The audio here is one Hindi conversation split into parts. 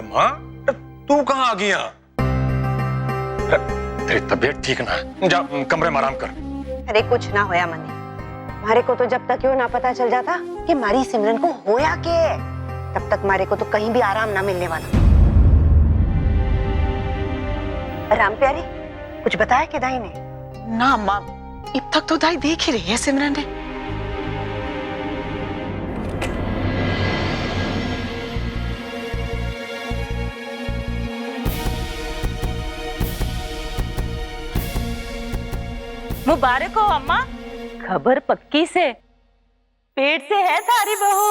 माँ, तू कहाँ आ गई यहाँ? तेरी तबीयत ठीक ना है, जा कमरे में आराम कर। अरे कुछ ना होया मने, मारे को तो जब तक क्यों ना पता चल जाता कि मारी सिमरन को होया के, तब तक मारे को तो कहीं भी आराम ना मिलने वाला। राम प्यारी, कुछ बताया कि दाई ने? ना माँ, अब तक तो दाई देख ही रही है सिमरन ने। मुबारक हो अम्मा, खबर पक्की से पेट से है थारी बहू।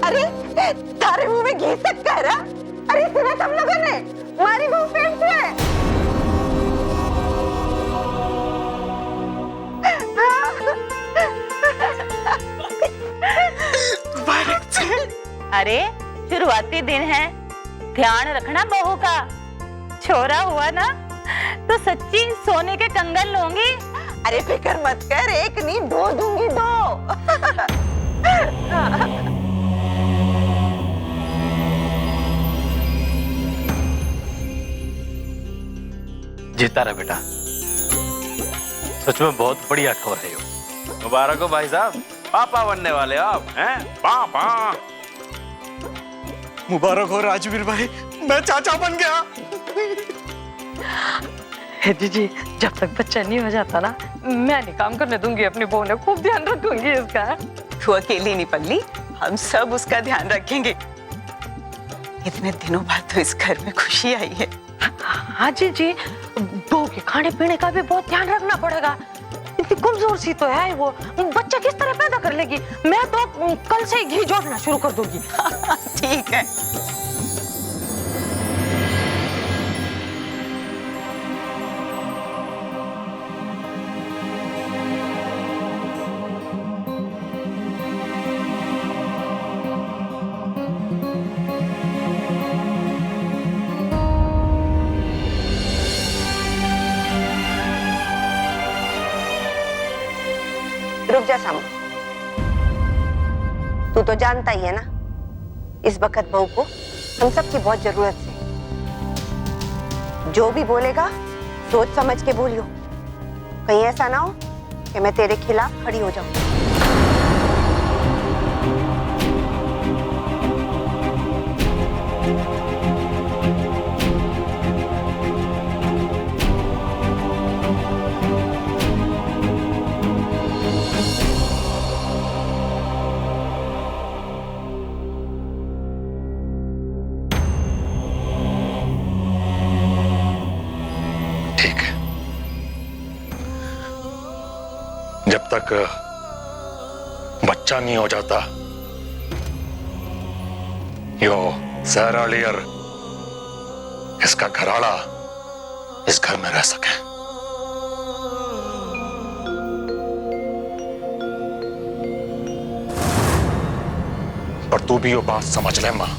अरे तारे मुंह में घी तक कह रहा। अरे सुना सब लोगों ने, मारी बहू पेट से है। अरे शुरुआती दिन है, ध्यान रखना बहू का। छोरा हुआ ना तो सच्ची सोने के कंगन लूंगी। अरे फिक्र मत कर, एक नहीं दो दूंगी, दो। जीता रहा बेटा, सच में बहुत बढ़िया खबर है ये। मुबारक हो भाई साहब, पापा बनने वाले हो आप हैं? पापा। मुबारक हो राजवीर भाई, मैं चाचा बन गया। जी, जब तक बच्चा नहीं हो जाता ना, मैं नहीं काम करने दूंगी अपनी बहू ने, खूब ध्यान रखूंगी इसका। तू अकेली नहीं पल्ली, हम सब उसका ध्यान रखेंगे। इतने दिनों बाद तो इस घर में खुशी आई है। हाँ जी, बहू के खाने पीने का भी बहुत ध्यान रखना पड़ेगा। इतनी कमजोर सी तो है वो, बच्चा किस तरह पैदा कर लेगी? मैं तो कल से ही घी जोड़ना शुरू कर दूंगी। ठीक है। रुक जा सामू, तू तो जानता ही है ना, इस वक्त बहू को हम सब की बहुत जरूरत है। जो भी बोलेगा सोच समझ के बोलियो, कहीं ऐसा ना हो कि मैं तेरे खिलाफ खड़ी हो जाऊं। जब तक बच्चा नहीं हो जाता, यो सहराली और इसका घराड़ा इस घर में रह सके। पर तू भी ये बात समझ ले मां,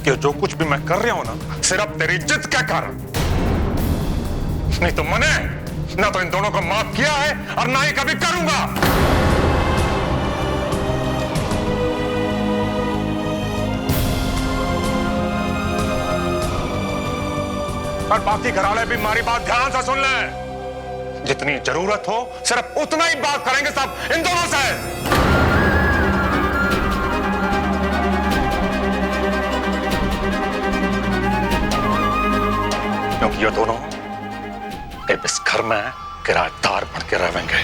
कि जो कुछ भी मैं कर रहा हूं ना, सिर्फ तेरी इज्जत के कारण। नहीं तो मैंने ना तो इन दोनों को माफ किया है और ना ही कभी करूंगा। और बाकी घरवाले भी हमारी बात ध्यान से सुन ले। जितनी जरूरत हो सिर्फ उतना ही बात करेंगे सब इन दोनों से। क्योंकि ये दोनों इस घर में किराएदार बन के रहेंगे।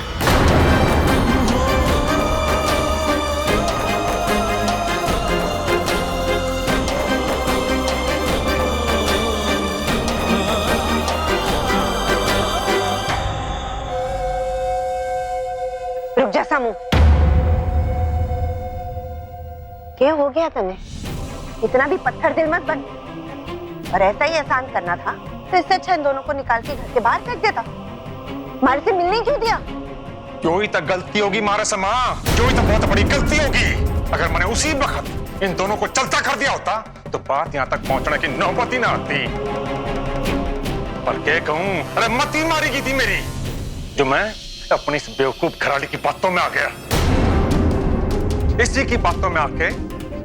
रुक जा सामू, क्या हो गया तने? इतना भी पत्थर दिल मत बन। और ऐसा ही एहसान करना था तो इससे अच्छा इन दोनों को निकाल के घर के बाहर फेंक देता। मारे से मिलने क्यों दिया? क्यों ही तक गलती होगी मारे से माँ, क्यों ही तक बहुत बड़ी गलती होगी। अगर मैंने उसी वक्त इन दोनों को चलता कर दिया होता तो बात यहाँ तक पहुंचने की नौबत ही ना आती। पर क्या कहूं, अरे मत ही मारी की थी मेरी, जो मैं अपनी इस बेवकूफ घराली की बातों में आ गया। इसी की बातों में आके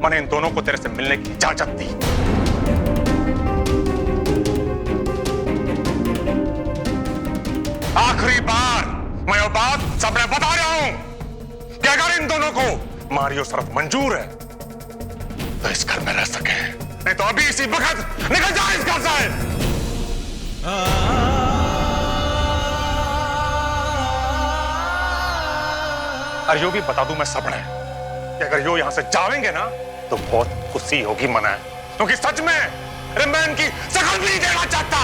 मैंने इन दोनों को तेरे से मिलने की इजाजत दी। आखिरी बार मैं ये बात सबने बता रहा हूं कि अगर इन दोनों को मारी और शर्त मंजूर है तो इस घर में रह सके, नहीं तो अभी इसी वक्त निकल जाए इस घर से। और यो भी बता दूं मैं सबने कि अगर यो यहां से जाएंगे ना तो बहुत खुशी होगी मना, क्योंकि सच में अरे मैं इनकी शकल भी नहीं देना चाहता।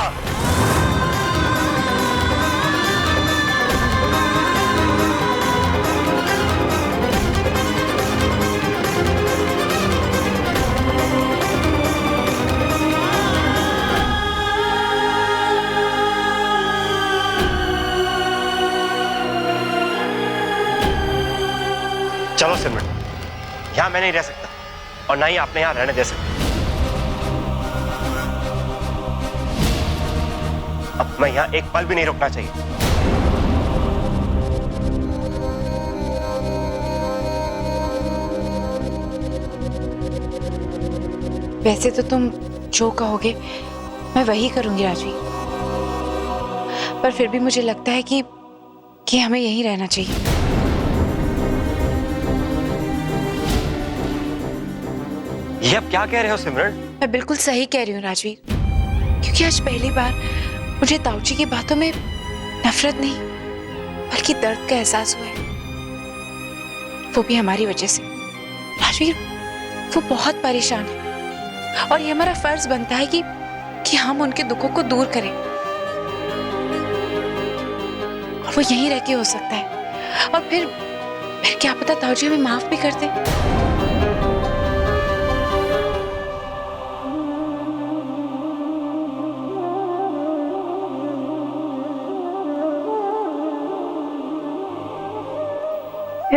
चलो सिमरन, यहां मैं नहीं रह सकता और ना ही आपने यहां रहने दे सकते। अब मैं यहां एक पल भी नहीं रुकना चाहिए। वैसे तो तुम जो कहोगे मैं वही करूंगी राजवीर, पर फिर भी मुझे लगता है कि हमें यहीं रहना चाहिए। ये अब क्या कह रहे हो सिमरन? मैं बिल्कुल सही कह रही हूँ राजवीर, क्योंकि आज पहली बार मुझे ताऊजी की बातों में नफरत नहीं बल्कि दर्द का एहसास हुआ है, वो भी हमारी वजह से। राजवीर, वो बहुत परेशान है और ये हमारा फर्ज बनता है कि हम उनके दुखों को दूर करें, और वो यहीं रह के हो सकता है। और फिर क्या पता ताऊजी हमें माफ भी कर दे।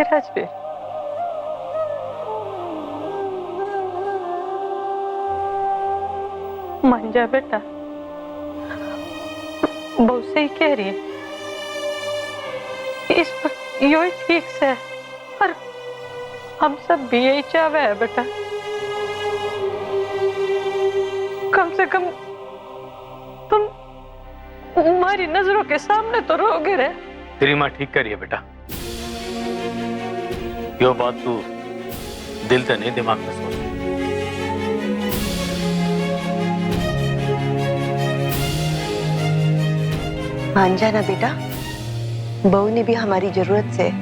राजवीर, मान जा बेटा, बहुत सही कह रही है, इस वक्त यो ही ठीक से है और हम सब भी यही चाहते हैं बेटा। कम से कम तुम हमारी नजरों के सामने तो रहोगे रे। तेरी माँ ठीक करिए बेटा, यो बात तू दिल से नहीं दिमाग में सोच। मान जाना बेटा, बहू ने भी हमारी जरूरत से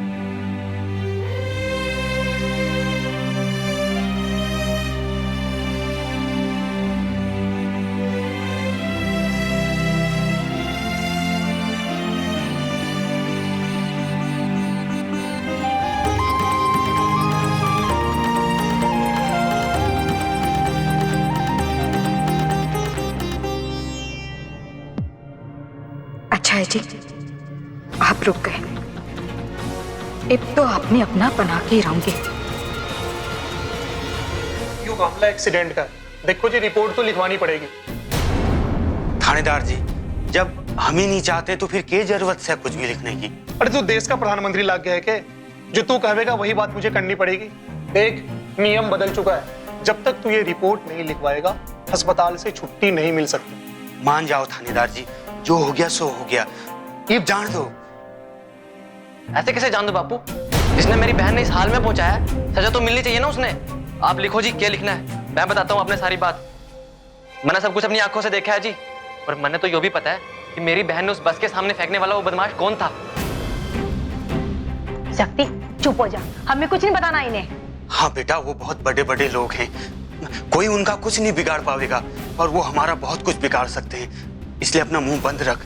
अच्छा है जी, आप रुक गए। अब तो आपने अपना बना के ही रहूंगे। क्यों मामला एक्सीडेंट का? देखो जी, रिपोर्ट तो लिखवानी पड़ेगी। थानेदार जी, जब हम ही नहीं चाहते तो फिर क्या जरूरत है कुछ भी लिखने की? अरे तू देश का प्रधानमंत्री लाग गया है के? जो तू कहेगा वही बात मुझे करनी पड़ेगी। देख, नियम बदल चुका है, जब तक तू ये रिपोर्ट नहीं लिखवाएगा अस्पताल से छुट्टी नहीं मिल सकती। मान जाओ थानेदार जी, जो हो गया सो हो गया, ये जान दो। ऐसे कैसे जान दो बापू? जिसने मेरी बहन ने इस हाल में पहुंचाया, सजा तो मिलनी चाहिए ना उसने। आप लिखो जी, क्या लिखना है मैं बताता हूँ अपने सारी बात। मैंने सब कुछ अपनी आंखों से देखा है जी, और मैंने तो ये भी पता है कि मेरी बहन ने उस बस के सामने फेंकने वाला वो बदमाश कौन था। शक्ति चुप हो जा, हमें कुछ नहीं बताना इन्हें। हाँ बेटा, वो बहुत बड़े बड़े लोग हैं, कोई उनका कुछ नहीं बिगाड़ पाएगा और वो हमारा बहुत कुछ बिगाड़ सकते हैं, इसलिए अपना मुंह बंद रख।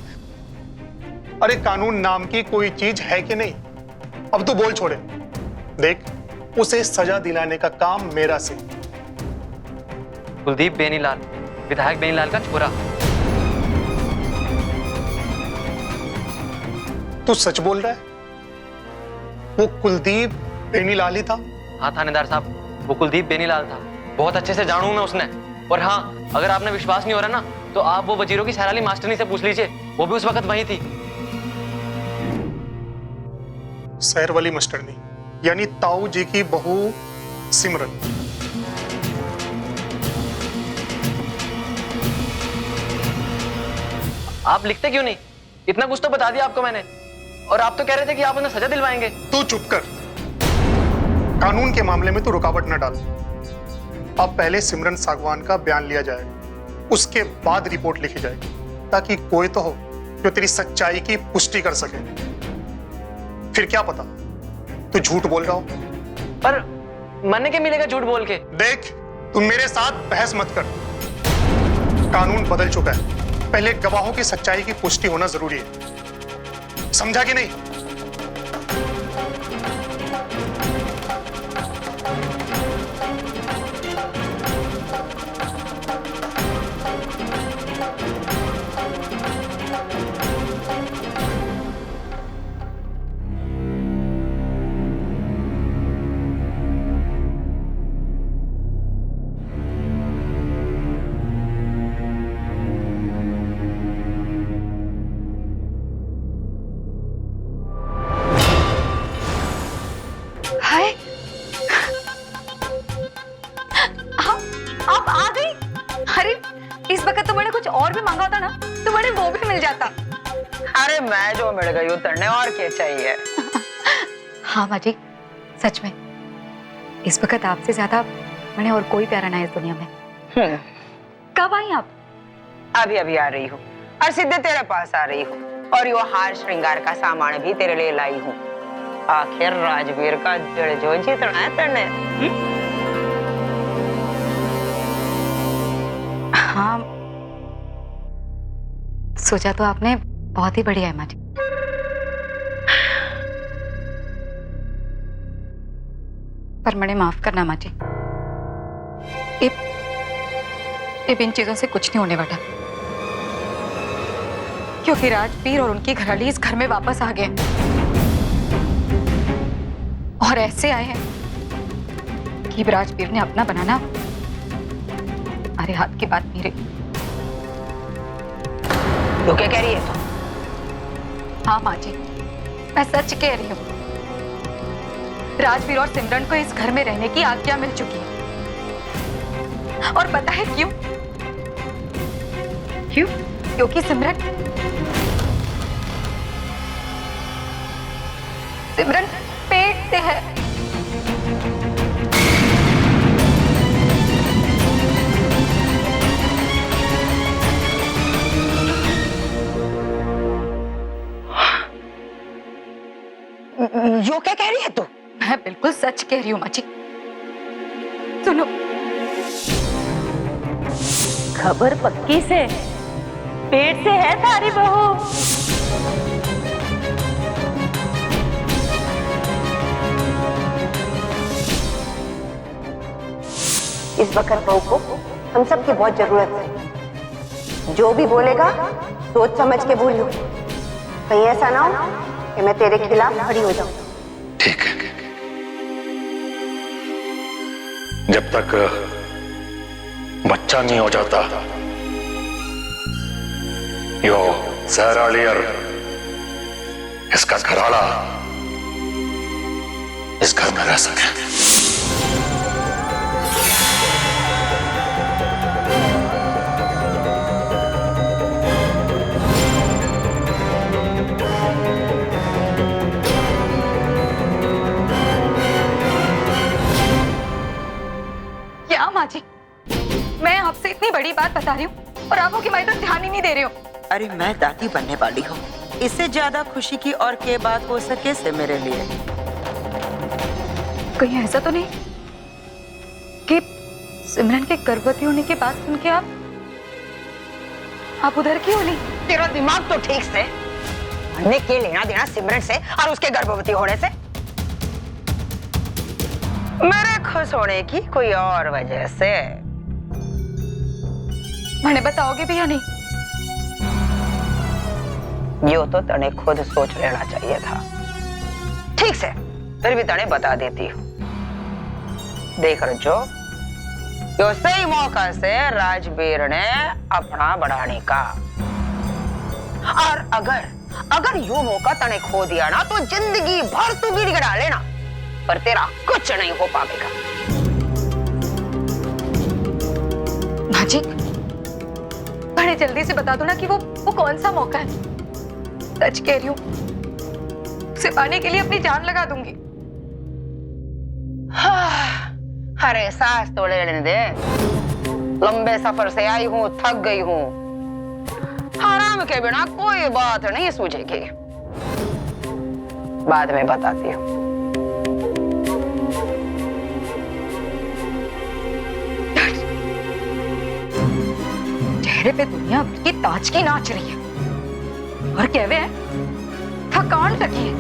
अरे कानून नाम की कोई चीज है कि नहीं? अब तो बोल छोड़े। देख, उसे सजा दिलाने का काम मेरा से। कुलदीप बेनीलाल, विधायक बेनीलाल का छोरा। तू सच बोल रहा है? वो कुलदीप बेनीलाल ही था? हाँ थानेदार साहब, वो कुलदीप बेनीलाल था। बहुत अच्छे से जानू मैं उसने। और हाँ, अगर आपने विश्वास नहीं हो रहा ना, तो आप वो वजीरों की सैराली मास्टरनी से पूछ लीजिए, वो भी उस वक्त वहीं थी। सैर वाली मास्टरनी यानी ताऊ जी की बहू सिमरन। आप लिखते क्यों नहीं? इतना कुछ तो बता दिया आपको मैंने। और आप तो कह रहे थे कि आप उन्हें सजा दिलवाएंगे। तू चुप कर। कानून के मामले में तू रुकावट न डाल। अब पहले सिमरन सागवान का बयान लिया जाए, उसके बाद रिपोर्ट लिखी जाएगी, ताकि कोई तो हो जो तेरी सच्चाई की पुष्टि कर सके। फिर क्या पता तू झूठ बोल रहा हो। पर मरने के मिलेगा झूठ बोल के। देख, तू मेरे साथ बहस मत कर। कानून बदल चुका है, पहले गवाहों की सच्चाई की पुष्टि होना जरूरी है, समझा कि नहीं? आप आ गई? अरे इस वक्त तो मैंने कुछ और भी मांगा था ना, तो मैंने वो भी मिल जाता। अरे मैं जो मिल गई उतरने, और क्या चाहिए? हाँ माँ जी, सच में इस वक्त आपसे ज्यादा मैंने और कोई प्यारा ना है इस दुनिया में। कब आई आप? अभी अभी आ रही हूँ और सीधे तेरे पास आ रही हूँ, और यो हार श्रृंगार का सामान भी तेरे लिए लाई हूँ। आखिर राजवीर का दिल जो जीतना है तेने। हाँ, सोचा तो आपने बहुत ही बढ़िया है माँ जी। पर मैंने माफ करना माँ जी, अब इन चीजों से कुछ नहीं होने वाला, क्योंकि राजवीर और उनकी घरवाली इस घर में वापस आ गए और ऐसे आए हैं कि राजवीर ने अपना बनाना हमारे हाथ की बात नहीं रही। तो क्या कह रही है तू? हाँ माँ जी, मैं सच कह रही हूँ। राजवीर और सिमरन को इस घर में रहने की आज्ञा मिल चुकी है। और पता है क्यों? क्यों? क्योंकि सिमरन पेट से है। यो क्या कह रही है तू? मैं बिल्कुल सच कह रही हूँ माँ जी। सुनो, खबर पक्की से पेट से है तारी बहू। इस वक्त बहू को हम सब की बहुत जरूरत है। जो भी बोलेगा सोच समझ के बोलियो, कहीं ऐसा ना हो कि मैं तेरे खिलाफ खड़ी हो जाऊं। ठीक है। जब तक बच्चा नहीं हो जाता, यो सैरालियर इसका घराड़ा इस घर में रह सके। क्या माँ जी, मैं आपसे इतनी बड़ी बात बता रही हूँ और आप हो कि मैं तो ध्यान ही नहीं दे रही हूँ। अरे मैं दादी बनने वाली हूँ, इससे ज्यादा खुशी की और क्या बात हो सके से मेरे लिए। कहीं ऐसा तो नहीं कि सिमरन के गर्भवती होने की बात सुन के आप उधर की होनी? तेरा दिमाग तो ठीक से, हमने क्या लेना देना सिमरन से और उसके गर्भवती होने से? मेरे खुश होने की कोई और वजह से। मैंने बताओगे भी या नहीं? यो तो तने खुद सोच लेना चाहिए था। ठीक से, फिर भी तने बता देती हूँ। देख रजो, यो सही मौका से राजवीर ने अपना बढ़ाने का, और अगर यो मौका तने खो दिया ना तो जिंदगी भर तू गिड़ गिड़ा लेना, पर तेरा कुछ नहीं हो पाएगा। माजिक, बड़े जल्दी से बता दो ना कि वो कौन सा मौका है। सच कह रही हूँ, उसे पाने के लिए अपनी जान लगा दूंगी। अरे सांस तो लेने दे, लंबे सफर से आई हूँ, थक गई हूँ। आराम के बिना कोई बात नहीं सूझेगी। बाद में बताती हूँ। चेहरे पे दुनिया भर की ताजगी नाच रही है और कहवे हैं थकान लगी है।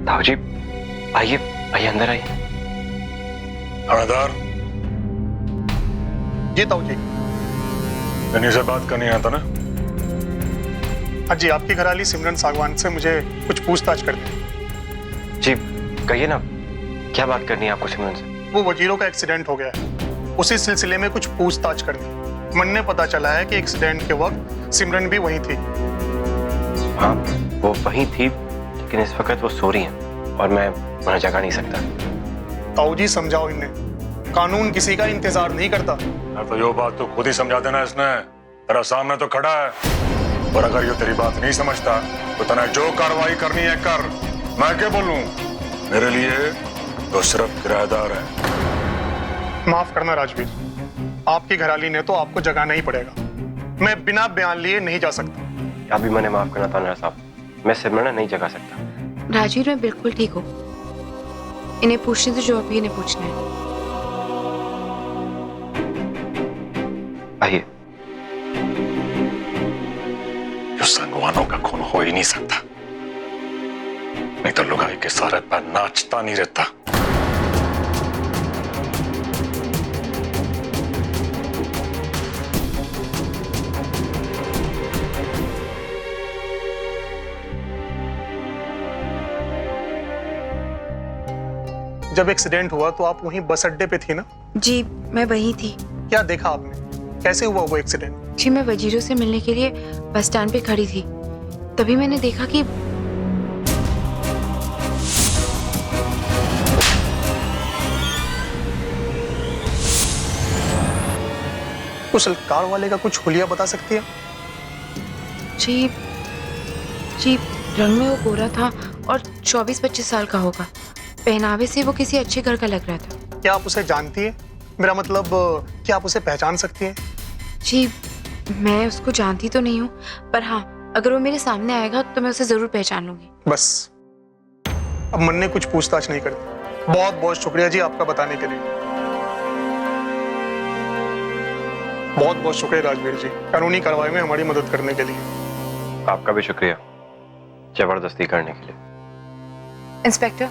ताऊ जी, आइए आइए, अंदर आइए। थानेदार जी ताऊ जी। इन्हीं से बात करनी आता ना? हाँ जी, आपकी घरवाली सिमरन सागवान से मुझे कुछ पूछताछ करनी है। जी कहिए ना, क्या बात करनी है आपको सिमरन से? वो वजीरों का एक्सीडेंट हो गया है, उसी सिलसिले में कुछ पूछताछ करनी। मन ने पता चला है कि एक्सीडेंट के वक्त सिमरन भी वहीं थी। हाँ, वो वहीं थी, लेकिन इस वक्त वो सो रही हैं और मैं उन्हें जगा नहीं सकता। ताऊ जी समझाओ इन्हें, कानून किसी का इंतजार नहीं करता। तो यो बात तो खुद ही समझा देना इसने, तेरा सामने तो खड़ा है। और अगर ये तेरी बात नहीं समझता तो तने जो कार्रवाई करनी है कर। मैं क्या बोलूं? मेरे लिए तो सिर्फ किराएदार है। माफ करना राजवीर, आपकी घरवाली ने तो आपको जगाना ही पड़ेगा। मैं बिना बयान लिए नहीं जा सकता। अभी मैंने माफ करना था साहब, मैं सिमरन नहीं जगा सकता। राजवीर, मैं बिल्कुल ठीक हूँ। इन्हें पूछने तो जो अभी इन्हें पूछना है। आइए। जो संगवानों का खून हो ही नहीं सकता, नहीं तो लुगाई के सारे पर नाचता नहीं रहता। जब एक्सीडेंट हुआ तो आप वहीं बस अड्डे पे थी ना? जी मैं वहीं थी। क्या देखा आपने? कैसे हुआ वो एक्सीडेंट? जी मैं वजीरों से मिलने के लिए बस स्टैंड पे खड़ी थी, तभी मैंने देखा कि उस कार वाले का कुछ हुलिया बता सकती है? जी रंग में वो गोरा था और 24-25 साल का होगा। पहनावे से वो किसी अच्छे घर का लग रहा था। क्या आप उसे जानती है? मेरा मतलब, क्या आप उसे पहचान सकती हैं? जी मैं उसको जानती तो नहीं हूँ, पर हाँ अगर वो मेरे सामने आएगा तो मैं उसे जरूर पहचान लूंगी। बस, अब मन ने कुछ पूछताछ नहीं करती। बहुत बहुत शुक्रिया जी आपका बताने के लिए। बहुत बहुत शुक्रिया राजवीर जी, कानूनी कार्रवाई में हमारी मदद करने के लिए। आपका भी शुक्रिया, जबरदस्ती करने के लिए। इंस्पेक्टर,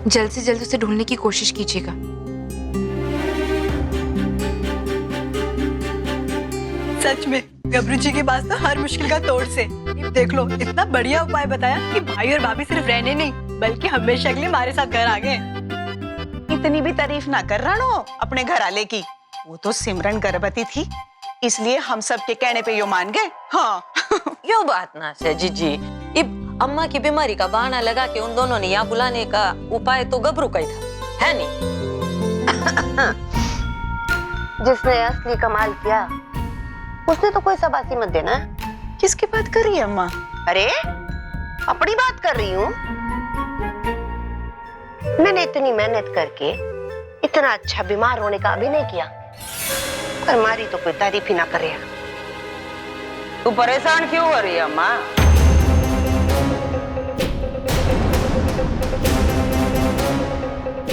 जल्द से जल्द उसे ढूंढने की कोशिश कीजिएगा। सच में गबरू जी के पास तो हर मुश्किल का तोड़ से। देख लो, इतना बढ़िया उपाय बताया कि भाई और भाभी सिर्फ रहने नहीं बल्कि हमेशा के लिए हमारे साथ घर आ गए। इतनी भी तारीफ ना कर रानो अपने घर आले की। वो तो सिमरन गर्भवती थी, इसलिए हम सब के कहने पे यो मान गए। हाँ यो बात ना से जीजी, इब अम्मा की बीमारी का बहाना लगा के उन दोनों ने यहाँ बुलाने का उपाय तो गबरू का ही था, है नहीं? जिसने असली कमाल किया उसने तो कोई शाबाशी मत देना। किसकी बात कर रही है अम्मा? अरे अपनी बात कर रही हूँ। मैंने इतनी मेहनत करके इतना अच्छा बीमार होने का अभिनय किया, पर हमारी तो कोई तारीफ ही ना करे। तू परेशान क्यों हो रही है अम्मा?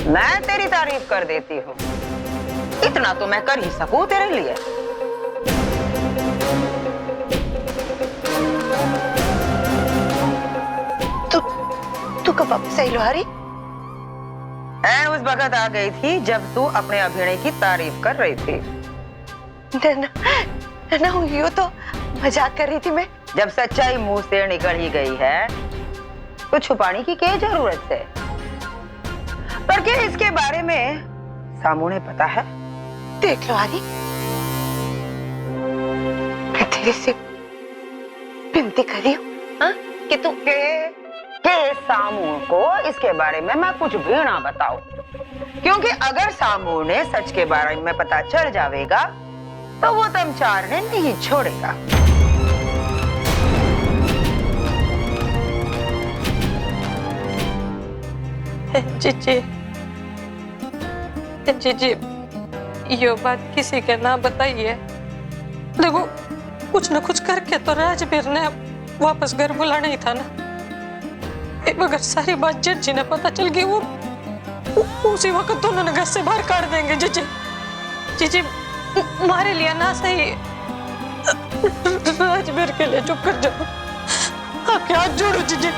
मैं तेरी तारीफ कर देती हूँ, इतना तो मैं कर ही सकूं तेरे लिए। तू कब वापस आई लोहारी? एंड उस वक्त आ गई थी जब तू अपने अभिनय की तारीफ कर रही थी। ना यो तो मजाक कर रही थी मैं। जब सच्चाई मुंह से निकल ही गई है तो छुपाने की क्या जरूरत है? पर क्या इसके बारे में सामू ने पता है? देख लो आदि, मैं तेरे से विनती कर रही हूँ कि तू के सामू को इसके बारे में मैं कुछ भी ना बताऊं, क्योंकि अगर सामू ने सच के बारे में पता चल जाएगा तो वो तमचार ने नहीं छोड़ेगा। जीजी, जीजी, ये बात किसी के ना बताइए। देखो कुछ न कुछ करके तो राजवीर ने वापस घर बुलाना ही था ना। अगर सारी बात जज जी ने पता चल गई वो उसी वक्त दोनों ने घर से बाहर काट देंगे। जीजी, जीजी, हमारे लिए ना सही, राजवीर के लिए चुप कर जाओ। आपके हाथ जोड़ो जीजी।